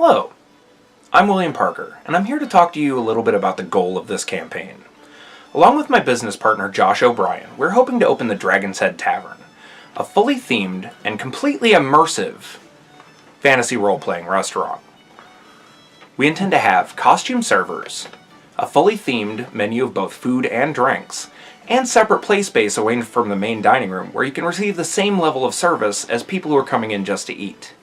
Hello, I'm William Parker, and I'm here to talk to you a little bit about the goal of this campaign. Along with my business partner Josh O'Brien, we're hoping to open the Dragon's Head Tavern, a fully themed and completely immersive fantasy role-playing restaurant. We intend to have costume servers, a fully themed menu of both food and drinks, and separate play space away from the main dining room where you can receive the same level of service as people who are coming in just to eat.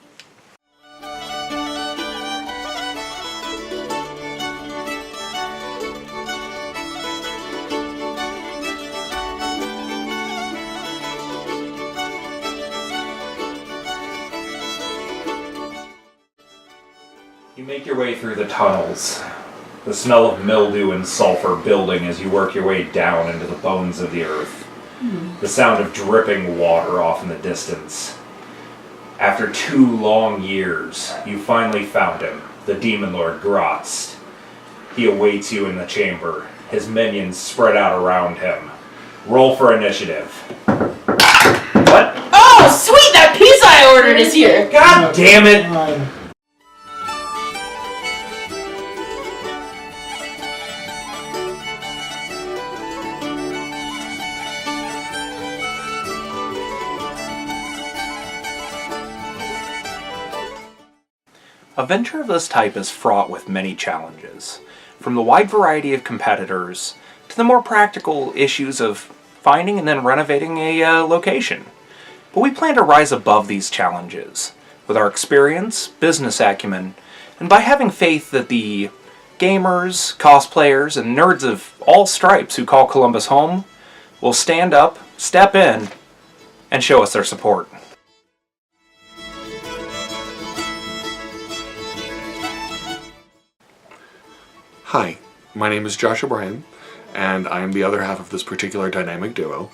You make your way through the tunnels, the smell of mildew and sulfur building as you work your way down into the bones of the earth. The sound of dripping water off in the distance. After 2 long years, you finally found him, the Demon Lord Grotst. He awaits you in the chamber, his minions spread out around him. Roll for initiative. What? Oh, sweet! That pizza I ordered is here! God damn it! A venture of this type is fraught with many challenges, from the wide variety of competitors to the more practical issues of finding and then renovating a location. But we plan to rise above these challenges with our experience, business acumen, and by having faith that the gamers, cosplayers, and nerds of all stripes who call Columbus home will stand up, step in, and show us their support. Hi, my name is Josh O'Brien, and I am the other half of this particular dynamic duo.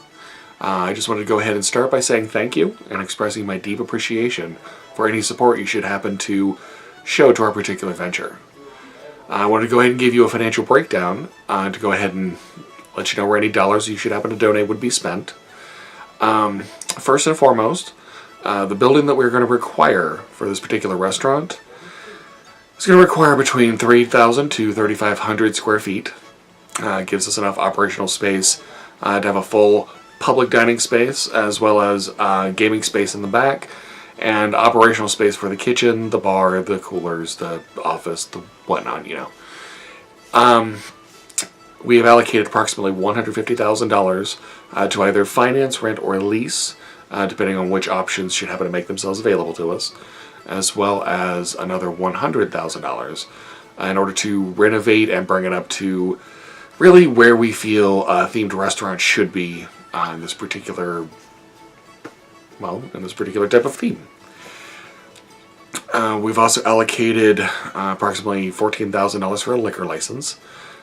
I just wanted to go ahead and start by saying thank you and expressing my deep appreciation for any support you should happen to show to our particular venture. I wanted to go ahead and give you a financial breakdown to go ahead and let you know where any dollars you should happen to donate would be spent. First and foremost, the building that we're going to require for this particular restaurant it's going to require between 3,000 to 3,500 square feet. It gives us enough operational space to have a full public dining space as well as gaming space in the back and operational space for the kitchen, the bar, the coolers, the office, the whatnot, you know. We have allocated approximately $150,000 to either finance, rent, or lease, depending on which options should happen to make themselves available to us, as well as another $100,000 in order to renovate and bring it up to really where we feel a themed restaurant should be in this particular type of theme. We've also allocated approximately $14,000 for a liquor license.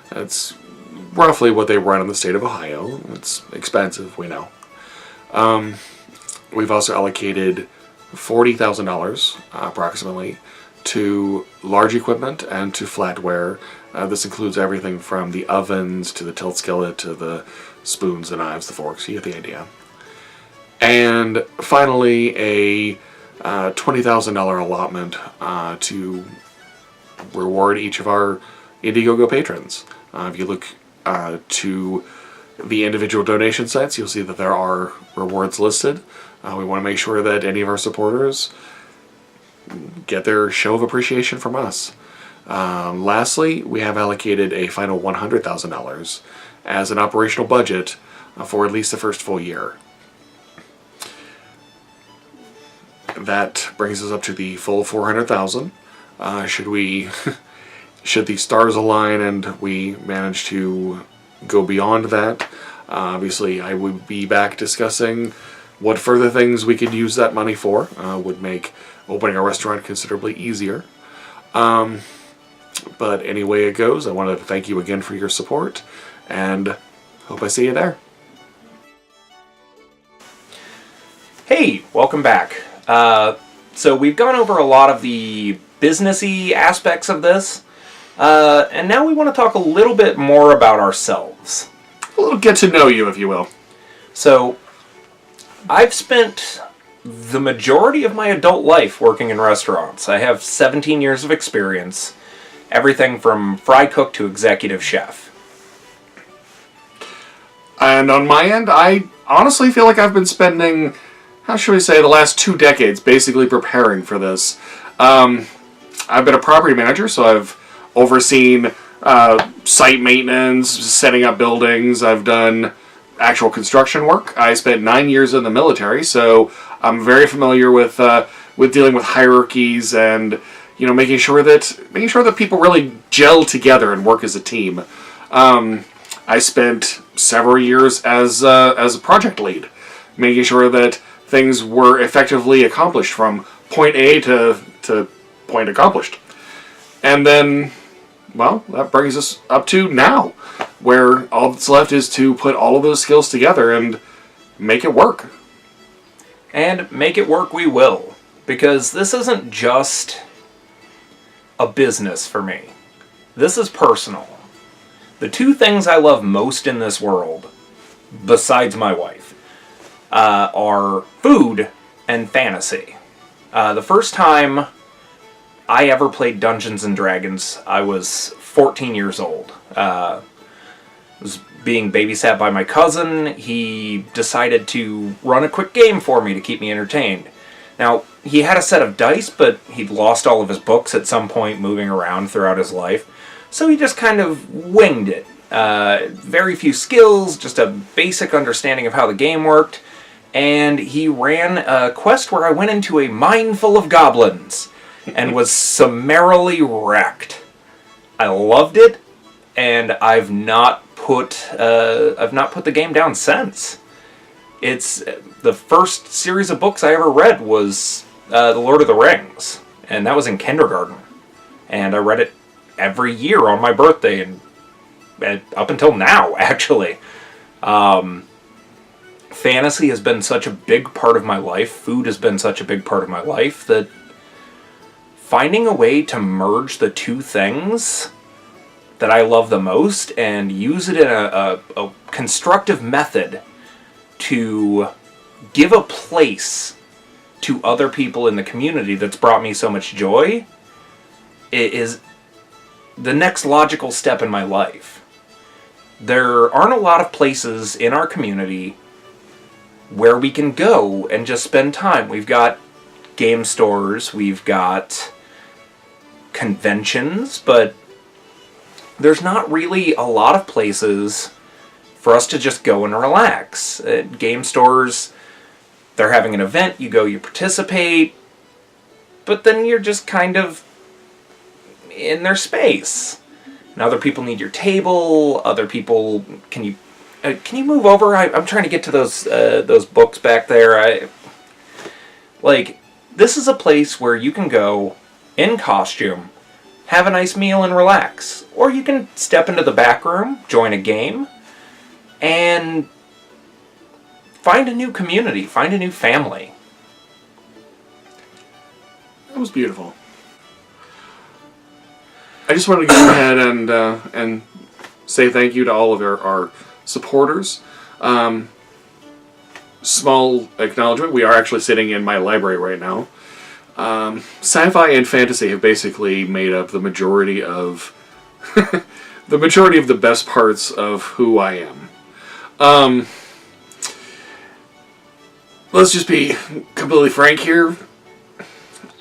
That's roughly what they run in the state of Ohio. It's expensive, we know. We've also allocated $40,000 approximately to large equipment and to flatware. This includes everything from the ovens to the tilt skillet to the spoons, the knives, the forks. You get the idea. And finally, a $20,000 allotment to reward each of our Indiegogo patrons. If you look to the individual donation sites, you'll see that there are rewards listed. We want to make sure that any of our supporters get their show of appreciation from us. Lastly, we have allocated a final $100,000 as an operational budget for at least the first full year. That brings us up to the full $400,000. Should the stars align and we manage to go beyond that, obviously I would be back discussing what further things we could use that money for. Would make opening a restaurant considerably easier. But any way it goes, I wanted to thank you again for your support, and hope I see you there. Hey, welcome back. So we've gone over a lot of the businessy aspects of this, and now we want to talk a little bit more about ourselves. A little get to know you, if you will. So, I've spent the majority of my adult life working in restaurants. I have 17 years of experience, everything from fry cook to executive chef. And on my end, I honestly feel like I've been spending, how should we say, the last 2 decades basically preparing for this. I've been a property manager, so I've overseen site maintenance, setting up buildings. I've done actual construction work. I spent 9 years in the military, so I'm very familiar with dealing with hierarchies and making sure that people really gel together and work as a team. I spent several years as a project lead, making sure that things were effectively accomplished from point A to point accomplished. And then, well, that brings us up to now, where all that's left is to put all of those skills together and make it work. And make it work we will, because this isn't just a business for me. This is personal. The 2 things I love most in this world, besides my wife, are food and fantasy. The first time I ever played Dungeons & Dragons, I was 14 years old. I was being babysat by my cousin. He decided to run a quick game for me to keep me entertained. Now, he had a set of dice, but he'd lost all of his books at some point moving around throughout his life. So he just kind of winged it. Very few skills, just a basic understanding of how the game worked. And he ran a quest where I went into a mine full of goblins and was summarily wrecked. I loved it, and I've not put the game down since. It's the first series of books I ever read was The Lord of the Rings, and that was in kindergarten. And I read it every year on my birthday, and up until now, actually. Fantasy has been such a big part of my life, food has been such a big part of my life, that finding a way to merge the 2 things that I love the most and use it in a constructive method to give a place to other people in the community that's brought me so much joy, it is the next logical step in my life. There aren't a lot of places in our community where we can go and just spend time. We've got game stores, we've got conventions, but there's not really a lot of places for us to just go and relax. At game stores, they're having an event, you go, you participate, but then you're just kind of in their space. And other people need your table, other people, can you move over? I'm trying to get to those books back there. This is a place where you can go in costume, have a nice meal and relax. Or you can step into the back room, join a game, and find a new community, find a new family. That was beautiful. I just wanted to go ahead and say thank you to all of our supporters. Small acknowledgement, we are actually sitting in my library right now. Sci-fi and fantasy have basically made up the majority of the best parts of who I am. Let's just be completely frank here.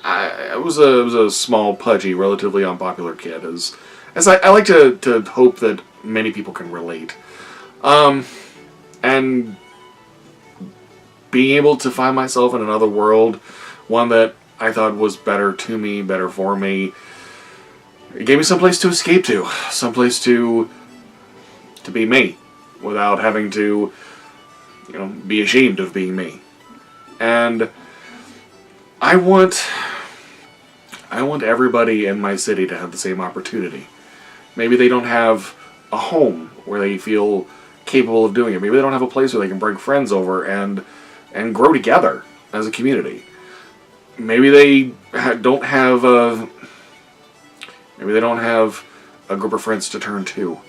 I was a small, pudgy, relatively unpopular kid, as I like to hope that many people can relate. And being able to find myself in another world, one that I thought was better to me, better for me, it gave me someplace to escape to, someplace to be me, without having to, be ashamed of being me. And I want everybody in my city to have the same opportunity. Maybe they don't have a home where they feel capable of doing it. Maybe they don't have a place where they can bring friends over and grow together as a community. Maybe they don't have a group of friends to turn to.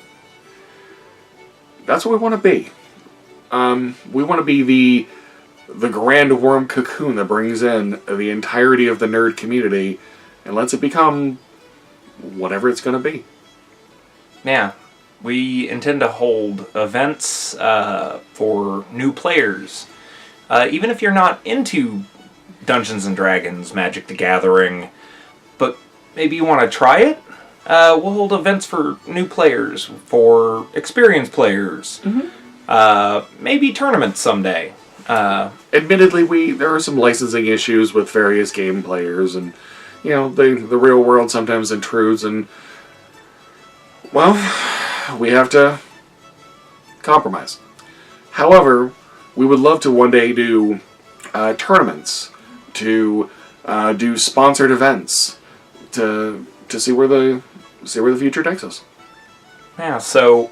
That's what we want to be. We want to be the grand warm cocoon that brings in the entirety of the nerd community and lets it become whatever it's going to be. Yeah. We intend to hold events for new players. Even if you're not into Dungeons & Dragons, Magic the Gathering, but maybe you want to try it, we'll hold events for new players, for experienced players, maybe tournaments someday. Admittedly, there are some licensing issues with various game players, and the real world sometimes intrudes, and well, we have to compromise. However, we would love to one day do tournaments, to do sponsored events, to see where the future takes us. Yeah, so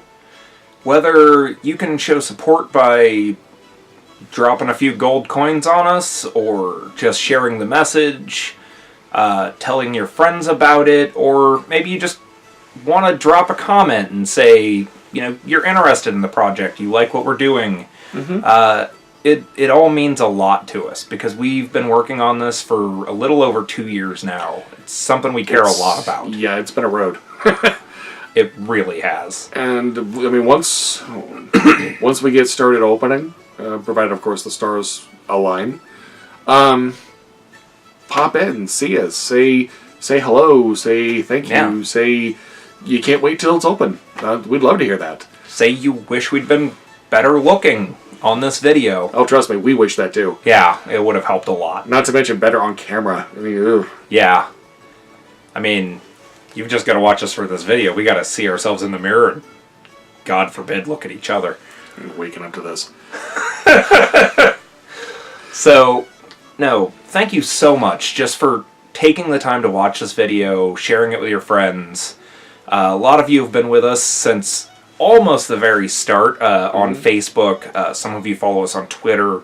whether you can show support by dropping a few gold coins on us, or just sharing the message, telling your friends about it, or maybe you just want to drop a comment and say, you're interested in the project, you like what we're doing. It all means a lot to us, because we've been working on this for a little over 2 years now. It's something we care a lot about. Yeah, it's been a road. It really has. And I mean, once we get started opening, provided of course the stars align, pop in, see us, say hello, say thank you, say you can't wait till it's open. We'd love to hear that. Say you wish we'd been better looking on this video. Oh, trust me, we wish that too. Yeah, it would have helped a lot. Not to mention better on camera. I mean, ugh. Yeah. I mean, you've just got to watch us for this video. We got to see ourselves in the mirror and, God forbid, look at each other. I'm waking up to this. So, no, thank you so much just for taking the time to watch this video, sharing it with your friends. A lot of you have been with us since almost the very start on Facebook. Some of you follow us on Twitter.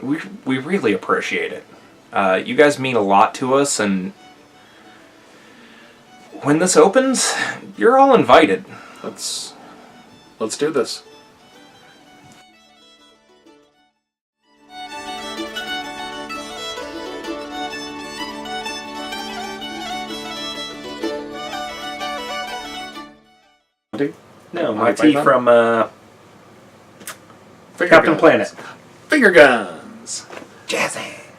We really appreciate it. You guys mean a lot to us, and when this opens, you're all invited. Let's do this. No, my tea from Captain Planet. Finger guns. Jazz hands.